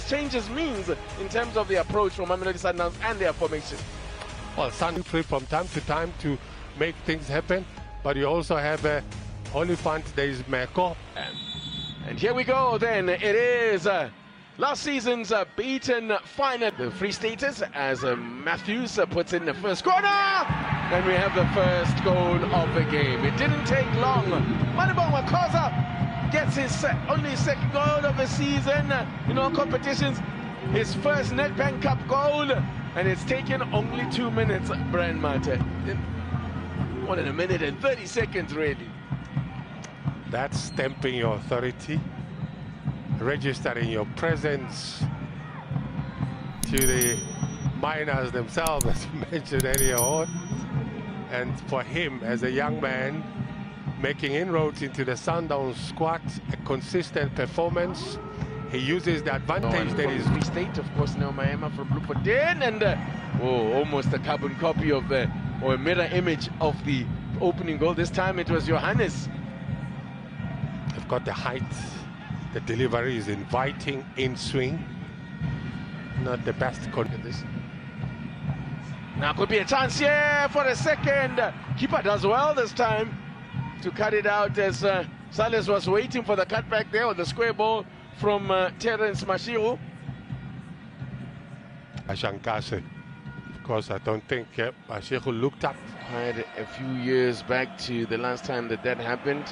changes means in terms of the approach from MAMELODI Sundowns and their formation? Well, Sun free from time to time to make things happen, but you also have a Oliphant, there is Meko. And here we go then, it is last season's beaten final. The free status as Matthews puts in the first corner, and we have the first goal of the game. It didn't take long. Manibong Makosa gets his only second goal of the season in all competitions, his first Nedbank Cup goal, and it's taken only 2 minutes, Brian Mate. More than a minute and 30 seconds really. That's stamping your authority, registering your presence to the miners themselves, as you mentioned earlier on. And for him, as a young man, making inroads into the Sundowns squad, a consistent performance. He uses the advantage that is free state, of course, now Miami from Blue 10, and almost a carbon copy of or a mirror image of the opening goal. This time it was Johannes. They've got the height, the delivery is inviting, in swing. Not the best. Look at this. Now could be a chance here for a second. Keeper does well this time to cut it out, as Salas was waiting for the cutback there, or the square ball from Terence Mashiru. Ashankase. Of course, I don't think Mashiru looked up. Quite a few years back to the last time that happened.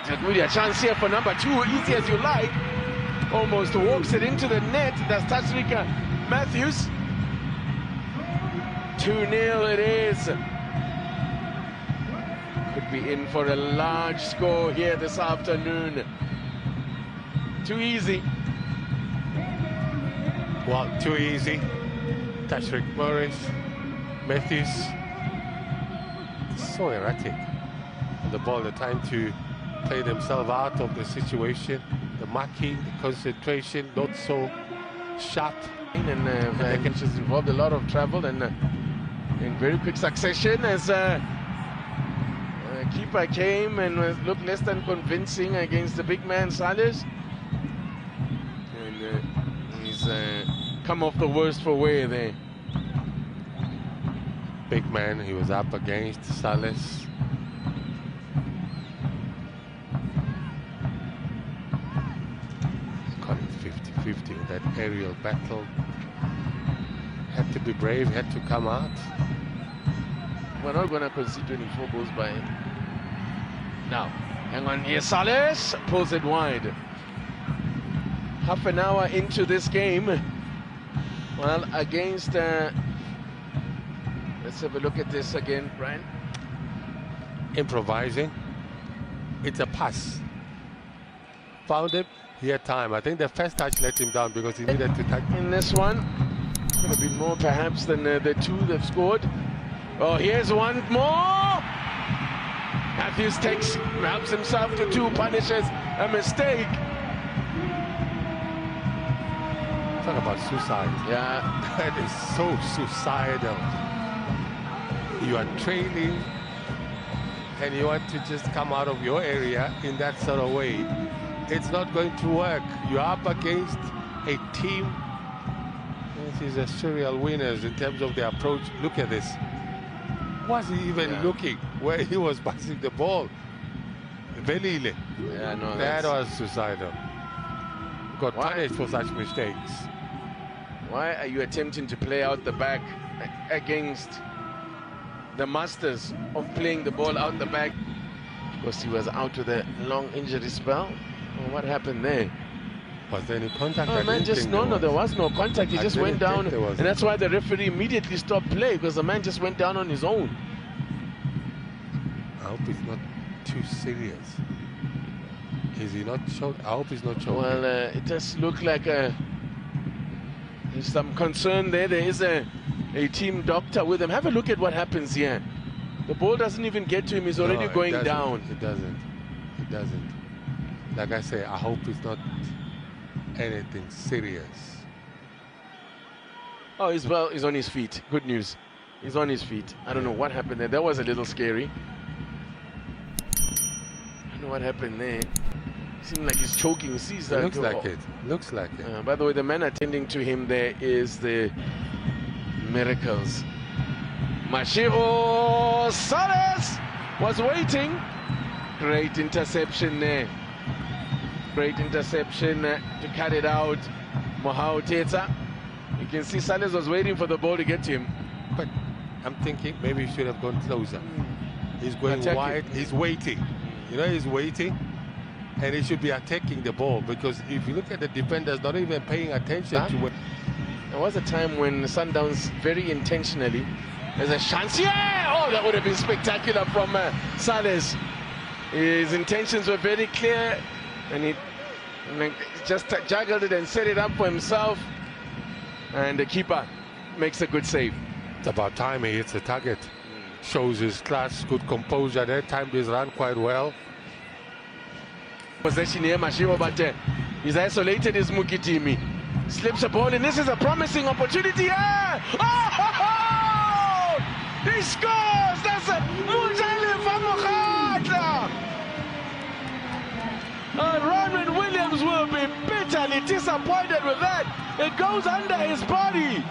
It's really a chance here for number 2, easy as you like. Almost walks it into the net. That's Tasrika Matthews. 2-0 it is. Could be in for a large score here this afternoon. Too easy. Well, too easy. Tashrik Morris, Matthews. So erratic on the ball, the time to play themselves out of the situation. The marking, the concentration, not so sharp. And Vankich has involved a lot of travel and in very quick succession, as keeper came and looked less than convincing against the big man Salas. And he's come off the worst for wear there. Big man he was up against, Salas. Got it 50-50 in that aerial battle. Had to be brave, had to come out. We're not going to concede 24 goals by now. Hang on here, Salas pulls it wide. Half an hour into this game. Well, against... let's have a look at this again, Brian. Improvising. It's a pass. Found him. He had time. I think the first touch let him down because he needed to touch. In this one, going to be more perhaps than the 2 they've scored. Oh, here's one more. Matthews helps himself to 2, punishes a mistake. Talk about suicide. Yeah. That is so suicidal. You are training and you want to just come out of your area in that sort of way. It's not going to work. You're up against a team. This is a serial winners in terms of the approach. Look at this. Was he even looking where he was passing the ball? Velile. Yeah, no, that was suicidal. Got punished for such mistakes. Why are you attempting to play out the back against the masters of playing the ball out the back? Of course, he was out with a long injury spell. Well, what happened there? Was there any contact? Oh, man, just no, there was no contact. He just went down, and that's why the referee immediately stopped play, because the man just went down on his own. I hope it's not too serious. Is he not choking? I hope he's not choking. Well, it does look like there's some concern there. There is a team doctor with him. Have a look at what happens here. The ball doesn't even get to him. He's already going down. It doesn't. It doesn't. Like I say, I hope it's not anything serious. Oh, he's on his feet. Good news. He's on his feet. I don't know what happened there. That was a little scary. I don't know what happened there. Seems like he's choking. Sees that. Looks like it. Looks like it. By the way, the man attending to him there is the Miracles. Mashiro Sales was waiting. Great interception there. Great interception to cut it out. Mohau Teta. You can see Sales was waiting for the ball to get to him. But I'm thinking maybe he should have gone closer. He's going wide. He's waiting. You know, he's waiting. And he should be attacking the ball, because if you look at the defenders, not even paying attention to what. There was a time when Sundowns very intentionally, there's a chance. Yeah! Oh, that would have been spectacular from Sales. His intentions were very clear, and he just juggled it and set it up for himself. And the keeper makes a good save. It's about time he hits the target. Shows his class, good composure there, timed his run quite well. Possession here, Mashiro, but he's isolated his Mukitimi. Slips a ball, and this is a promising opportunity. Yeah! Oh! He scores! That's a Mujali Famukhatla! Ronald Williams will be bitterly disappointed with that. It goes under his body.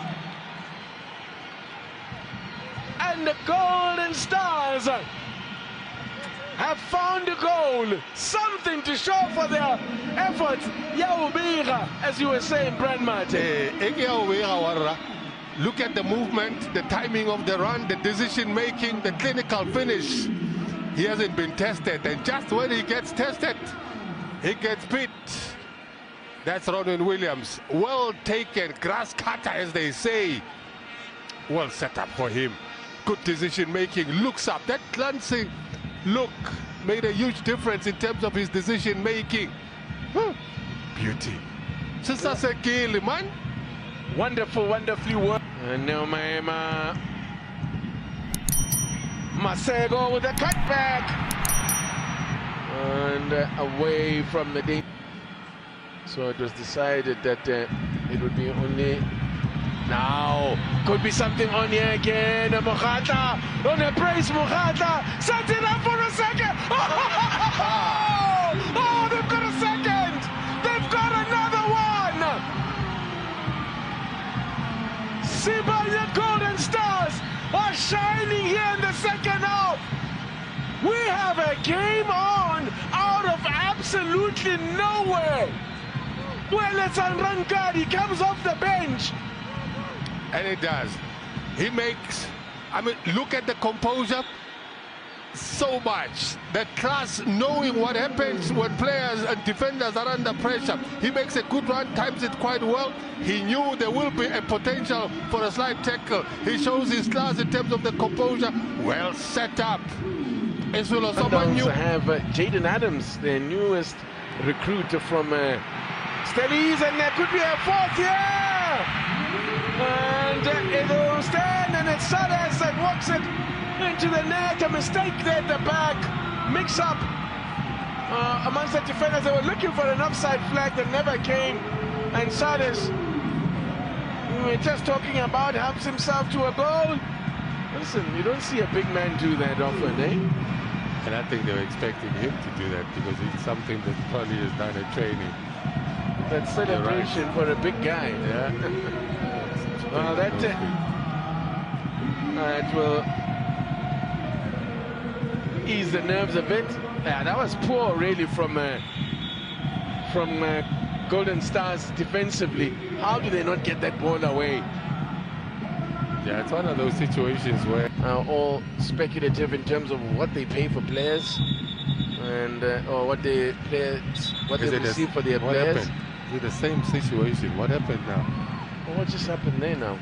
And the Golden Stars have found a goal, something to show for their effort. Yaubira, as you were saying, Brand Martin. Look at the movement, the timing of the run, the decision making, the clinical finish. He hasn't been tested, and just when he gets tested, he gets beat. That's Ronan Williams. Well taken, grass cutter, as they say. Well set up for him. Good decision making, looks up, that glancing look made a huge difference in terms of his decision making. Beauty. Just as a kill, man. Wonderful, wonderfully worked. And now Masego with a cutback. And away from the deep. So it was decided that it would be only. Now, could be something on here again. Mokhatla on a brace. Mokhatla set it up for a second. Oh, they've got a second. They've got another one. Sibanye Golden Stars are shining here in the second half. We have a game on out of absolutely nowhere. Well, it's Rankadi comes off the bench. And it does. He makes, I mean, look at the composure. So much. The class, knowing what happens when players and defenders are under pressure. He makes a good run, times it quite well. He knew there will be a potential for a slight tackle. He shows his class in terms of the composure. Well set up. Sundowns have Jaden Adams, their newest recruit from Stellies, and there could be a fourth here. And it'll stand, and it's Sales that walks it into the net. A mistake there at the back. Mix up amongst the defenders. They were looking for an offside flag that never came. And Sales, we were just talking about, helps himself to a goal. Listen, you don't see a big man do that often, eh? And I think they were expecting him to do that, because it's something that probably is done at training. That celebration right. For a big guy. Yeah. Well, that will ease the nerves a bit. Yeah, that was poor, really, from Golden Stars defensively. How do they not get that ball away? Yeah, it's one of those situations where all speculative in terms of what they pay for players and or what they receive for their players. Happened? Is it the same situation? What happened now? Well, what just happened there now?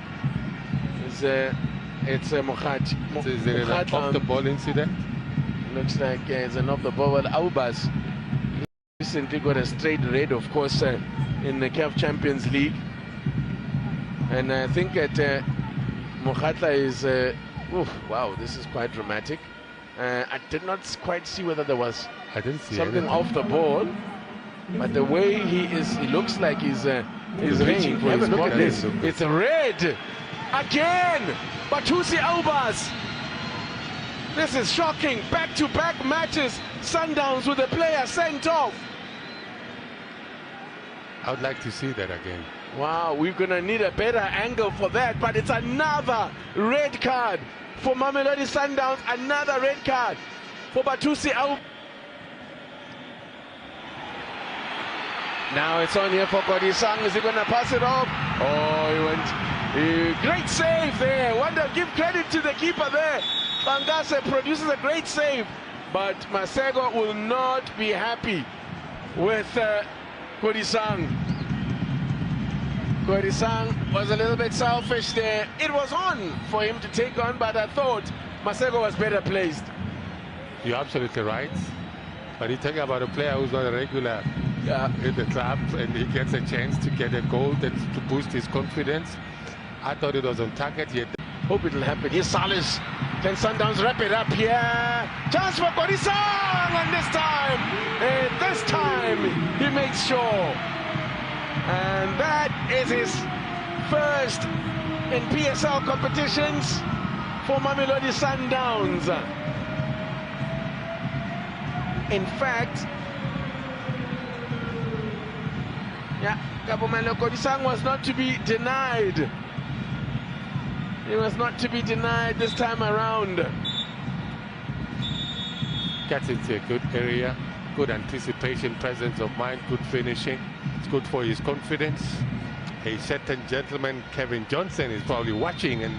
It's Mokhatla. Is it an off-the-ball incident? Looks like it's an off-the-ball. Well, Aubas recently got a straight red, of course, in the CAF Champions League. And I think that Mokhatla is... wow, this is quite dramatic. I did not quite see whether there was something off the ball. But the way he looks like he's reaching for his ball. It's red again. Batusi Aubas. This is shocking. Back-to-back matches. Sundowns with a player sent off. I would like to see that again. Wow, we're going to need a better angle for that, but it's another red card for Mamelodi Sundowns, another red card for Batusi Au. Now it's on here for Kodisang. Is he going to pass it off? Oh, he went. Great save there. Wonder, give credit to the keeper there. Bangase produces a great save, but Masego will not be happy with Kodisang. Kodisang was a little bit selfish there. It was on for him to take on, but I thought Masego was better placed. You're absolutely right. But you're talking about a player who's not a regular in the club, and he gets a chance to get a goal to boost his confidence. I thought it was on target yet. Hope it'll happen. Here's Salis. Can Sundowns wrap it up here? Chance for Kodisang, and this time he makes sure. And that is his first in PSL competitions for Mamelodi Sundowns. In fact, Kabomelo Kodisang was not to be denied. He was not to be denied this time around. Gets into a good area, good anticipation, presence of mind, good finishing. It's good for his confidence. A certain gentleman, Kevin Johnson, is probably watching and